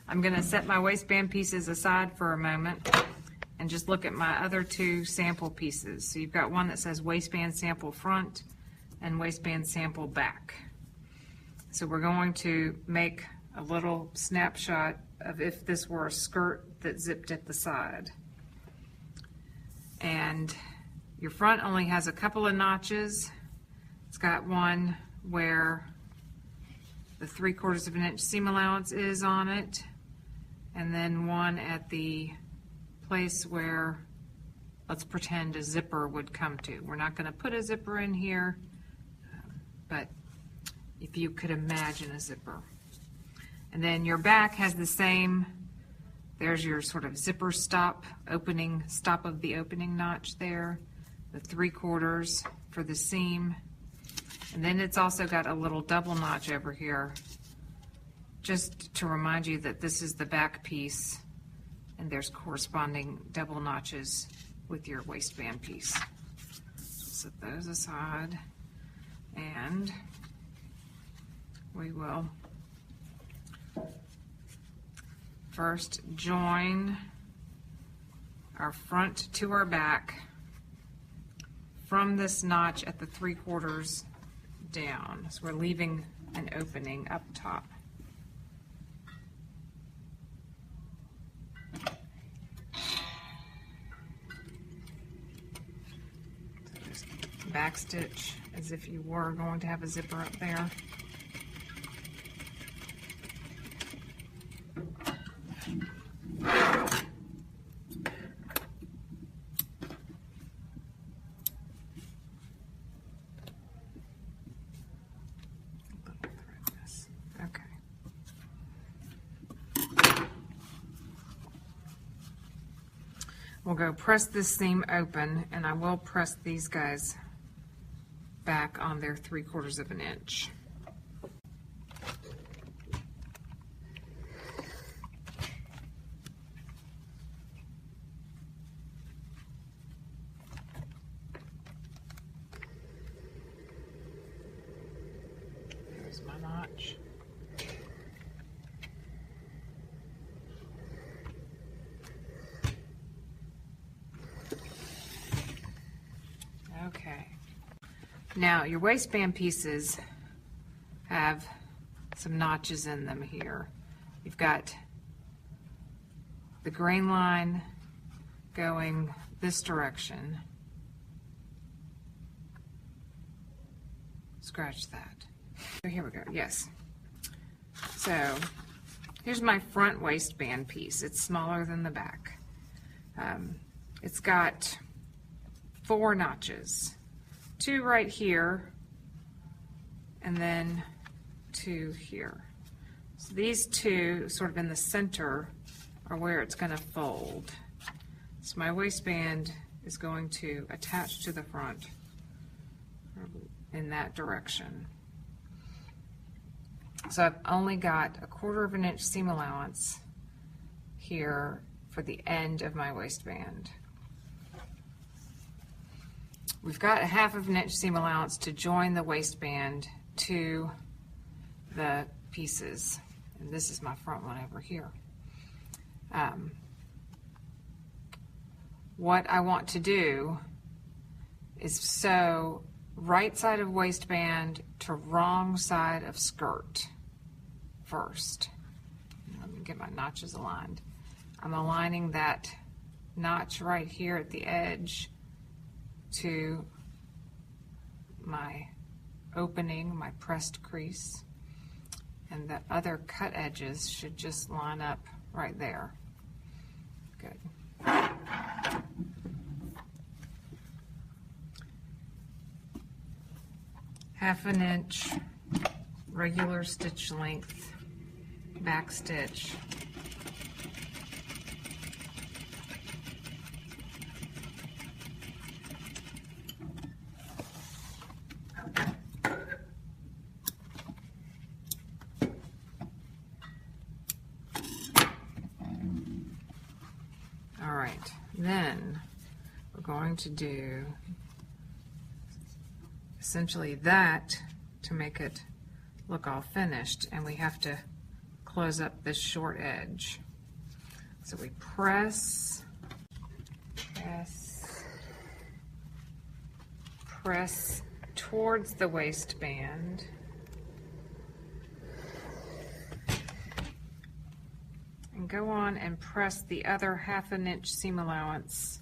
I'm going to set my waistband pieces aside for a moment and just look at my other two sample pieces. So you've got one that says waistband sample front and waistband sample back. So we're going to make a little snapshot of if this were a skirt that zipped at the side. And your front only has a couple of notches. It's got one where the 3/4 of an inch seam allowance is on it, and then one at the place where, let's pretend, a zipper would come to. We're not going to put a zipper in here, but if you could imagine a zipper. And then your back has the same, there's your sort of zipper stop, stop of the opening notch there, the 3/4 for the seam. And then it's also got a little double notch over here, just to remind you that this is the back piece, and there's corresponding double notches with your waistband piece. Set those aside, and we will first join our front to our back from this notch at the 3/4 down. So we're leaving an opening up top. So just back stitch as if you were going to have a zipper up there. We'll go press this seam open, and I will press these guys back on their 3/4 of an inch. There's my notch. Okay, now your waistband pieces have some notches in them here. You've got the grain line going this direction. Scratch that. So here we go, yes. So here's my front waistband piece. It's smaller than the back. It's got 4 notches, 2 right here, and then 2 here. So these 2 sort of in the center are where it's going to fold. So my waistband is going to attach to the front in that direction. So I've only got a 1/4 of an inch seam allowance here for the end of my waistband. We've got a 1/2 inch seam allowance to join the waistband to the pieces. And this is my front one over here. What I want to do is sew right side of waistband to wrong side of skirt first. Let me get my notches aligned. I'm aligning that notch right here at the edge to my opening, my pressed crease, and the other cut edges should just line up right there. Good. 1/2 inch regular stitch length back stitch. All right, then we're going to do essentially that to make it look all finished, and we have to close up this short edge. So we press, press towards the waistband. And go on and press the other 1/2 inch seam allowance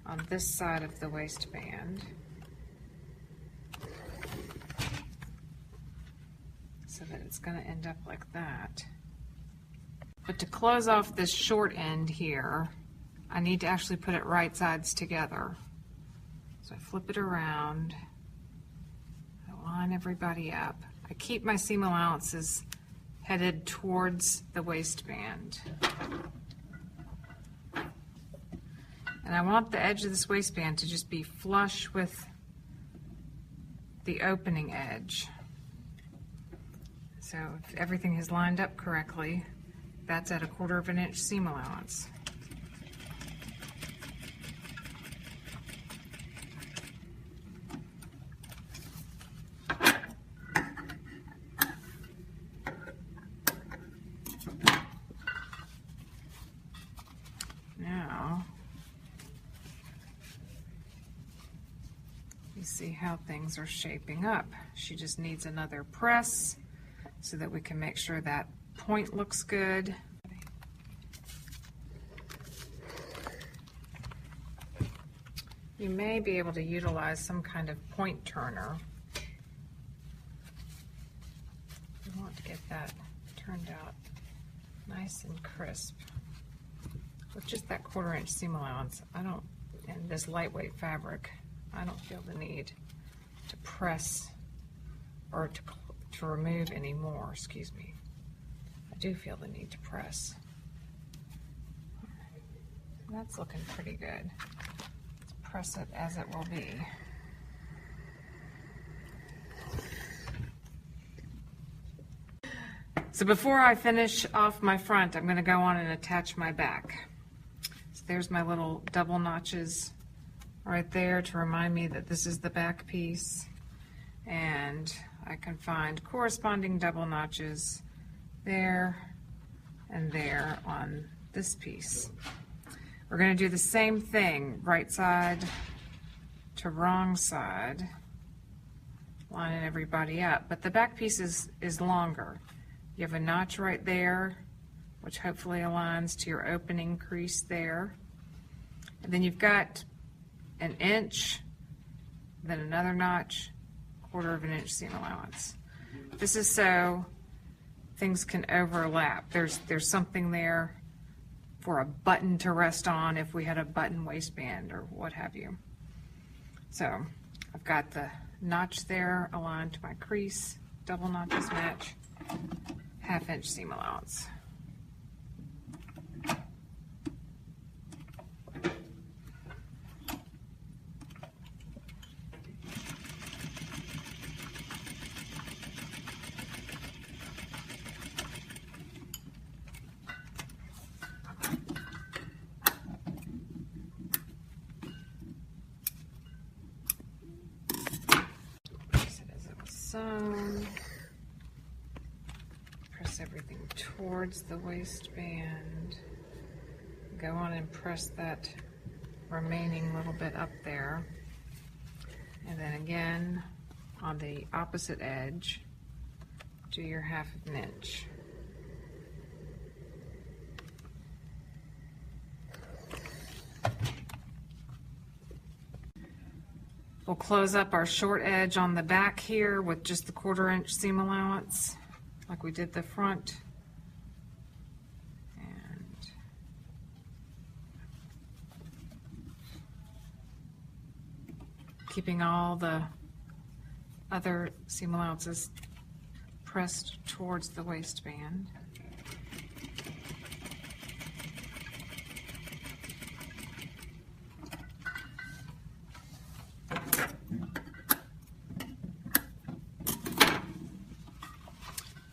on this side of the waistband. So that it's going to end up like that. But to close off this short end here, I need to actually put it right sides together. So I flip it around, I line everybody up. I keep my seam allowances headed towards the waistband. And I want the edge of this waistband to just be flush with the opening edge. So if everything is lined up correctly, that's at 1/4 inch seam allowance. Now, you see how things are shaping up. She just needs another press so that we can make sure that point looks good. You may be able to utilize some kind of point turner. You want to get that turned out nice and crisp. With just that 1/4 inch seam allowance, and this lightweight fabric, I don't feel the need to press or to remove any more, excuse me. I do feel the need to press. That's looking pretty good. Let's press it as it will be. So before I finish off my front, I'm going to go on and attach my back. So there's my little double notches right there to remind me that this is the back piece. And I can find corresponding double notches there and there on this piece. We're going to do the same thing, right side to wrong side, lining everybody up, but the back piece is longer. You have a notch right there, which hopefully aligns to your opening crease there. And then you've got 1 inch, then another notch, 1/4 inch seam allowance. This is so things can overlap. There's something there for a button to rest on if we had a button waistband or what have you. So I've got the notch there aligned to my crease, double notches match, 1/2 inch seam allowance. Sewn. Press everything towards the waistband. Go on and press that remaining little bit up there. And then again on the opposite edge, do your 1/2 inch. We'll close up our short edge on the back here with just the 1/4 inch seam allowance, like we did the front. And keeping all the other seam allowances pressed towards the waistband.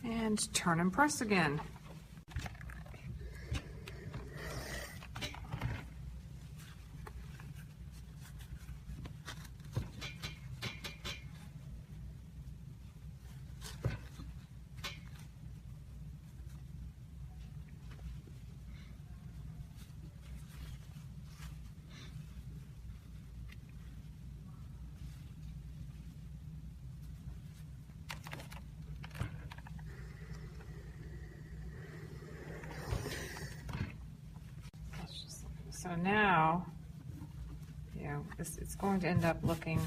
And turn and press again. So now, you know, it's going to end up looking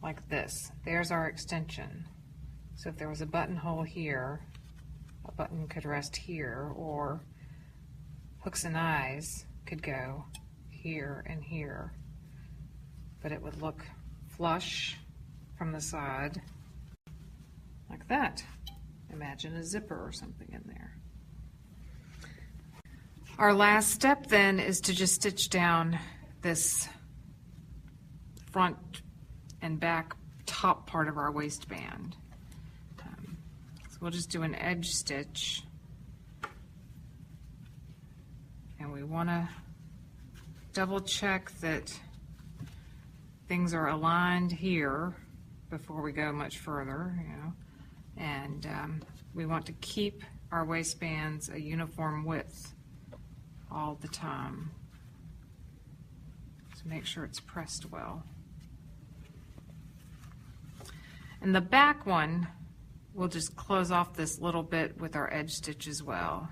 like this. There's our extension. So if there was a buttonhole here, a button could rest here, or hooks and eyes could go here and here. But it would look flush from the side like that. Imagine a zipper or something in there. Our last step then is to just stitch down this front and back top part of our waistband. So we'll just do an edge stitch, and we want to double check that things are aligned here before we go much further, you know, and we want to keep our waistbands a uniform width all the time. So make sure it's pressed well. And the back one, we'll just close off this little bit with our edge stitch as well.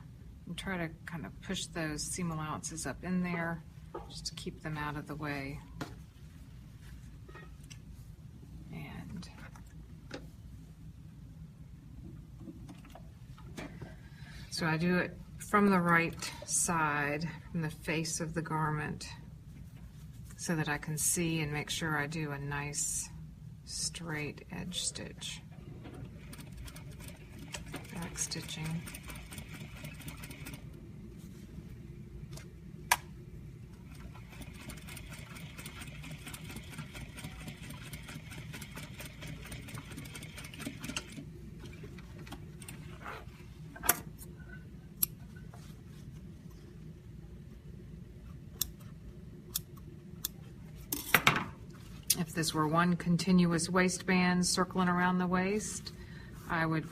And try to kind of push those seam allowances up in there just to keep them out of the way. And so I do it from the right side, from the face of the garment, so that I can see and make sure I do a nice straight edge stitch. Back stitching. If this were one continuous waistband circling around the waist, I would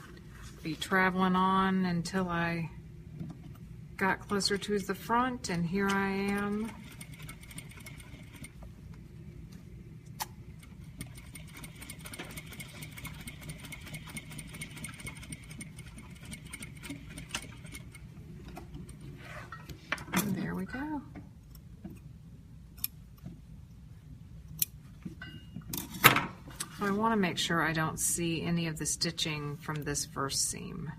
be traveling on until I got closer to the front, and here I am. And there we go. So I want to make sure I don't see any of the stitching from this first seam.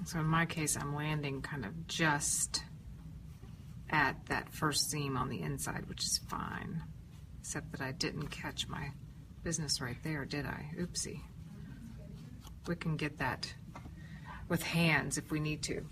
So in my case, I'm landing kind of just at that first seam on the inside, which is fine, except that I didn't catch my business right there, did I? Oopsie. We can get that with hands if we need to.